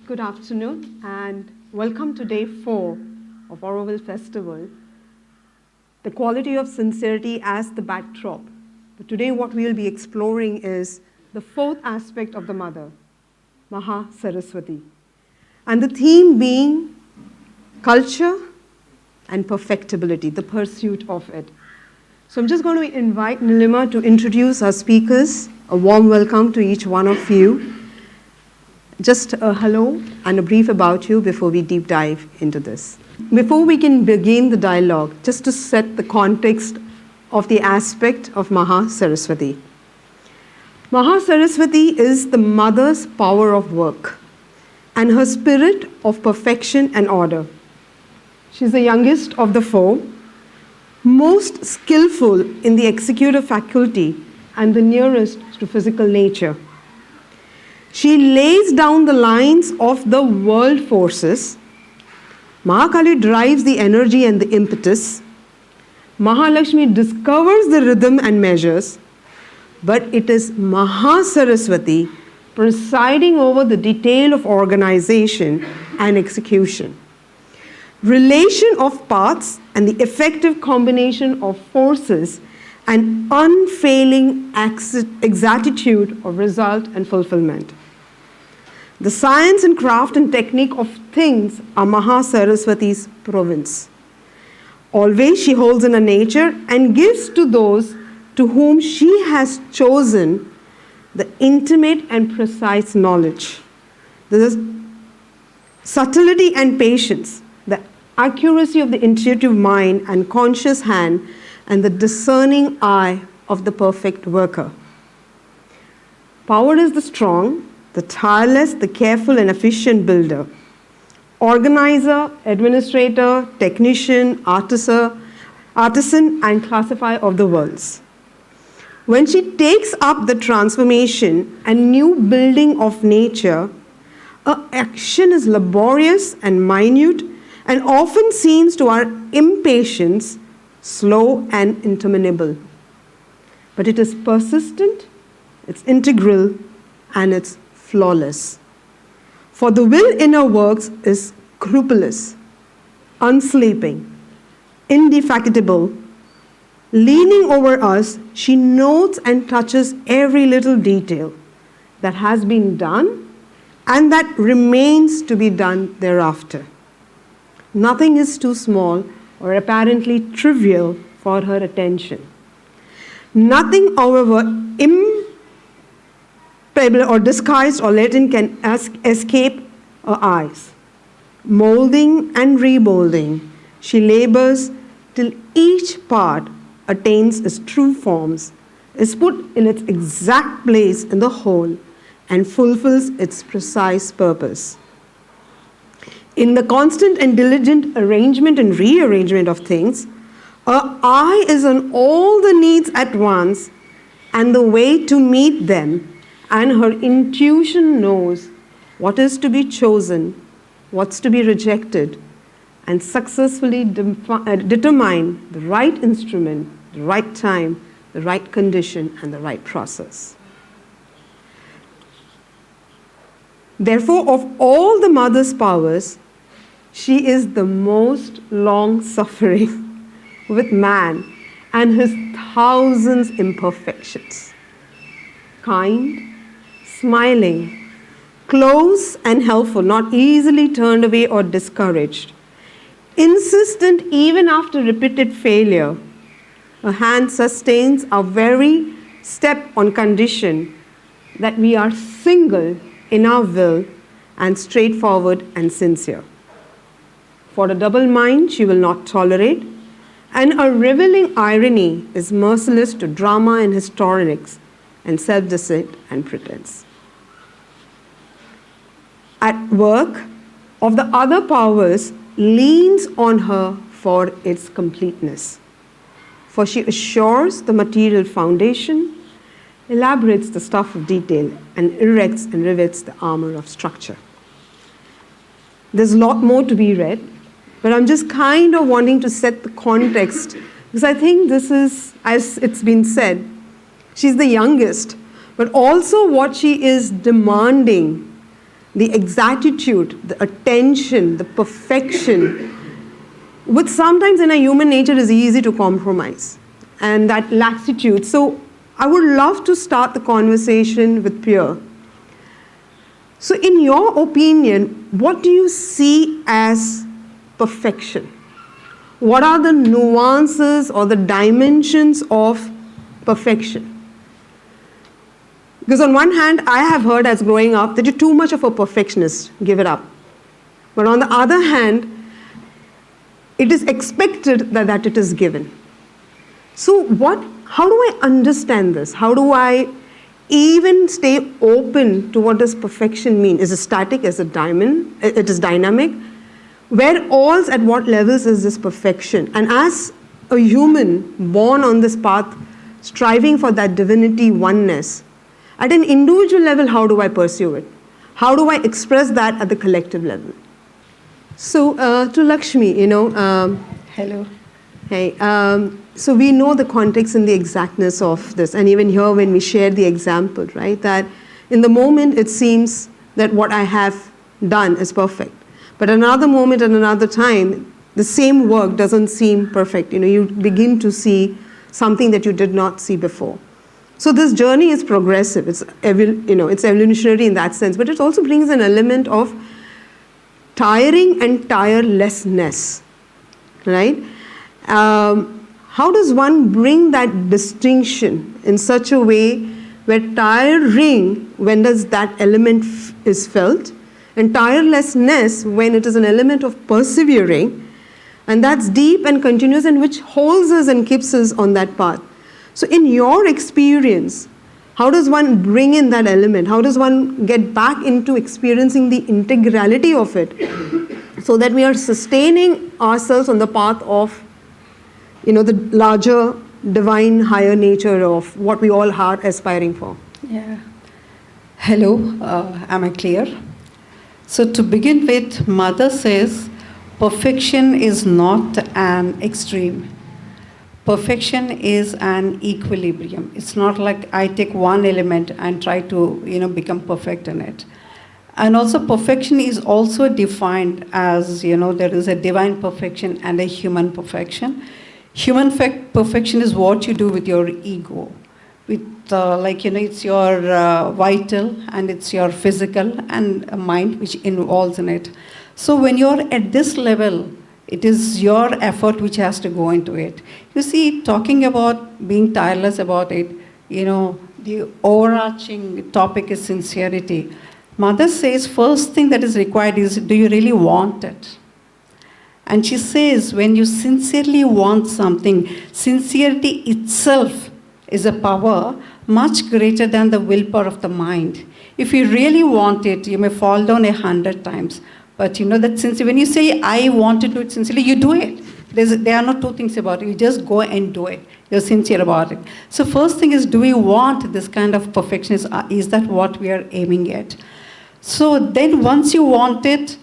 Good afternoon and welcome to day 4 of Auroville Festival. The quality of sincerity as the backdrop. But today what we will be exploring is the 4th aspect of the mother, Maha Saraswati. And the theme being culture and perfectibility, the pursuit of it. So I'm just going to invite Nilima to introduce our speakers. A warm welcome to each one of you. Just a hello and a brief about you before we deep dive into this. Before we can begin the dialogue, just to set the context of the aspect of Maha Saraswati. Maha Saraswati is the mother's power of work and her spirit of perfection and order. She's the youngest of the 4, most skillful in the executive faculty and the nearest to physical nature. She lays down the lines of the world forces. Mahakali drives the energy and the impetus. Mahalakshmi discovers the rhythm and measures. But it is Maha Saraswati presiding over the detail of organization and execution. Relation of parts and the effective combination of forces and unfailing exactitude of result and fulfillment. The science and craft and technique of things are Maha Saraswati's province. Always she holds in her nature and gives to those to whom she has chosen the intimate and precise knowledge, the subtlety and patience, the accuracy of the intuitive mind and conscious hand, and the discerning eye of the perfect worker. Power is the strong, the tireless, the careful and efficient builder, organizer, administrator, technician, artisan and classifier of the worlds. When she takes up the transformation and new building of nature, her action is laborious and minute and often seems to our impatience slow and interminable. But it is persistent, it's integral, and it's flawless. For the will in her works is scrupulous, unsleeping, indefatigable. Leaning over us, she notes and touches every little detail that has been done and that remains to be done thereafter. Nothing is too small or apparently trivial for her attention. Nothing, however, improbable or disguised or latent can escape her eyes. Molding and remolding, she labors till each part attains its true forms, is put in its exact place in the whole, and fulfills its precise purpose. In the constant and diligent arrangement and rearrangement of things, her eye is on all the needs at once and the way to meet them, and her intuition knows what is to be chosen, what's to be rejected, and successfully determine the right instrument, the right time, the right condition, and the right process. Therefore, of all the mother's powers, she is the most long-suffering with man and his thousands imperfections. Kind, smiling, close and helpful, not easily turned away or discouraged. Insistent even after repeated failure, her hand sustains our very step on condition that we are single in our will and straightforward and sincere. For a double mind she will not tolerate, and her revealing irony is merciless to drama and histrionics and self-deceit and pretense. At work, of the other powers leans on her for its completeness. For she assures the material foundation, elaborates the stuff of detail, and erects and rivets the armor of structure. There's a lot more to be read, but I'm just kind of wanting to set the context because I think this is, as it's been said, she's the youngest, but also what she is demanding the exactitude, the attention, the perfection, which sometimes in a human nature is easy to compromise, and that laxitude. So I would love to start the conversation with Pierre. So in your opinion, what do you see as perfection? What are the nuances or the dimensions of perfection? Because on one hand, I have heard as growing up that you're too much of a perfectionist, give it up. But on the other hand, it is expected that it is given. So how do I understand this? How do I even stay open to what does perfection mean? Is it static? Is it it is dynamic? Where else, at what levels is this perfection? And as a human born on this path, striving for that divinity oneness, at an individual level, how do I pursue it? How do I express that at the collective level? So to Lakshmi, Hello. Hey, so we know the context and the exactness of this, and even here when we share the example, right, that in the moment it seems that what I have done is perfect. But another moment and another time, the same work doesn't seem perfect. You begin to see something that you did not see before. So this journey is progressive. It's evolutionary in that sense, but it also brings an element of tiring and tirelessness, right? How does one bring that distinction in such a way where tiring, when does that element is felt, and tirelessness when it is an element of persevering, and that's deep and continuous and which holds us and keeps us on that path. So in your experience, how does one bring in that element? How does one get back into experiencing the integrality of it so that we are sustaining ourselves on the path of the larger divine higher nature of what we all are aspiring for? Yeah. Hello, am I clear? So to begin with, Mother says, perfection is not an extreme. Perfection is an equilibrium. It's not like I take one element and try to, become perfect in it. And also perfection is also defined as, there is a divine perfection and a human perfection. Human perfection is what you do with your ego. With it's your vital and it's your physical and a mind which involves in it. So when you're at this level, it is your effort which has to go into it. You see, talking about being tireless about it, the overarching topic is sincerity. Mother says first thing that is required is, do you really want it? And she says, when you sincerely want something, sincerity itself is a power much greater than the willpower of the mind. If you really want it, you may fall down 100 times. But that since when you say, I want to do it sincerely, you do it. There are no two things about it. You just go and do it. You're sincere about it. So first thing is, do we want this kind of perfection? Is that what we are aiming at? So then once you want it,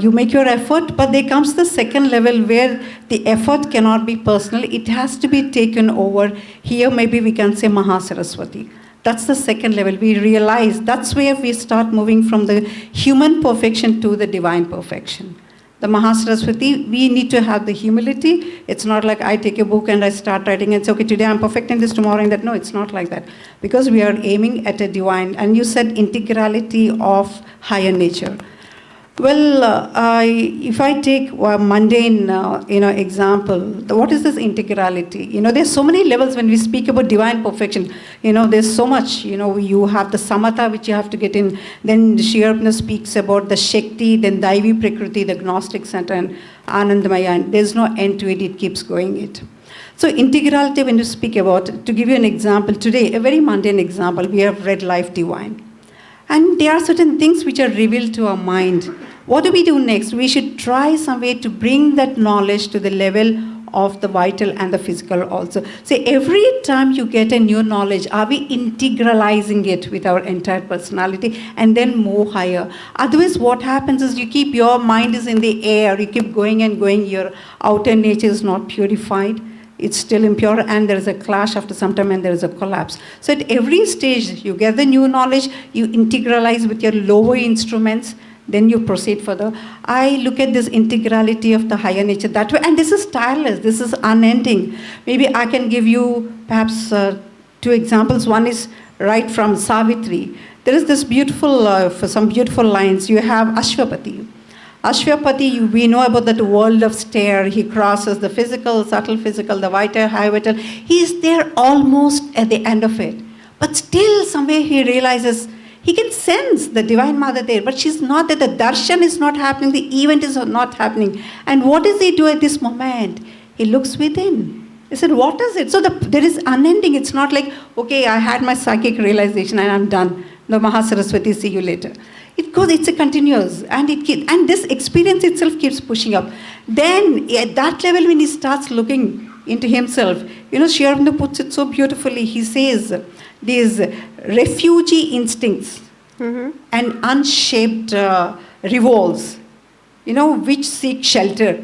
you make your effort, but there comes the second level where the effort cannot be personal. It has to be taken over. Here maybe we can say Mahasaraswati. That's the second level. We realize that's where we start moving from the human perfection to the divine perfection. The Mahasaraswati, we need to have the humility. It's not like I take a book and I start writing and say, okay, today I'm perfecting this, tomorrow and that. No, it's not like that. Because we are aiming at a divine, and you said integrality of higher nature. Well, if I take a mundane, example, what is this integrality? There's so many levels when we speak about divine perfection. There's so much. You have the samatha which you have to get in. Then Sri Aurobindo speaks about the Shakti, then Daivi Prakriti, the Gnostic Center, and Anandamaya. And there's no end to it. It keeps going it. So integrality, when you speak about, to give you an example today, a very mundane example, we have read Life Divine. And there are certain things which are revealed to our mind. What do we do next? We should try some way to bring that knowledge to the level of the vital and the physical also. So every time you get a new knowledge, are we integralizing it with our entire personality and then move higher? Otherwise, what happens is your mind is in the air, you keep going and going, your outer nature is not purified. it's still impure, and there is a clash after some time, and there is a collapse. So at every stage, you get the new knowledge, you integralize with your lower instruments, then you proceed further. I look at this integrality of the higher nature that way, and this is tireless, this is unending. Maybe I can give you perhaps 2 examples. One is right from Savitri. There is this beautiful, for some beautiful lines, you have Ashwapati. Ashwapati, we know about that world of stare. He crosses the physical, subtle physical, the vital, high vital. He's there almost at the end of it. But still, somewhere he realizes, he can sense the Divine Mother there, but she's not there. The darshan is not happening, the event is not happening. And what does he do at this moment? He looks within. He said, what is it? So there is unending. It's not like, okay, I had my psychic realization and I'm done. No, Mahasaraswati, see you later. It goes, it's a continuous, and and this experience itself keeps pushing up. Then at that level, when he starts looking into himself, Sri Aurobindo puts it so beautifully. He says, these refugee instincts and unshaped revolts, which seek shelter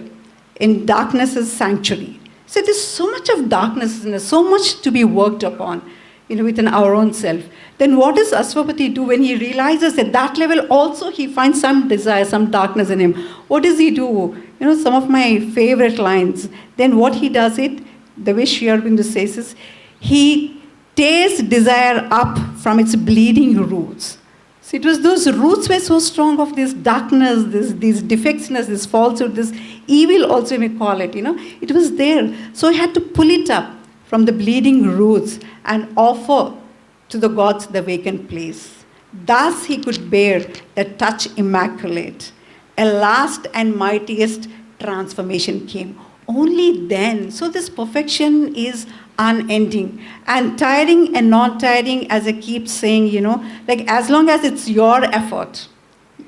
in darkness's sanctuary. So there's so much of darkness, so much to be worked upon, within our own self. Then what does Ashwapati do when he realizes at that level also he finds some desire, some darkness in him? What does he do? Some of my favorite lines. Then what he does it, the way Sri Aurobindo says is, he tears desire up from its bleeding roots. So it was those roots were so strong of this darkness, this defectness, this falsehood, this evil also we call it, It was there. So he had to pull it up from the bleeding roots and offer to the gods the vacant place. Thus he could bear the touch immaculate. A last and mightiest transformation came. Only then. So this perfection is unending. And tiring and non-tiring, as I keep saying, like as long as it's your effort,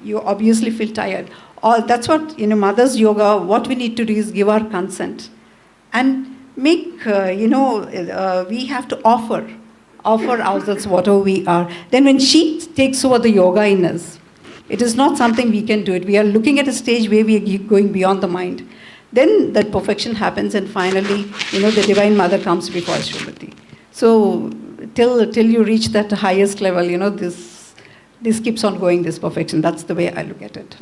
you obviously feel tired. That's what, Mother's Yoga, what we need to do is give our consent. And make, we have to offer ourselves whatever we are. Then when she takes over the yoga in us, it is not something we can do it. We are looking at a stage where we are going beyond the mind. Then that perfection happens, and finally, the Divine Mother comes before Ashwapati. So till you reach that highest level, this keeps on going, this perfection. That's the way I look at it.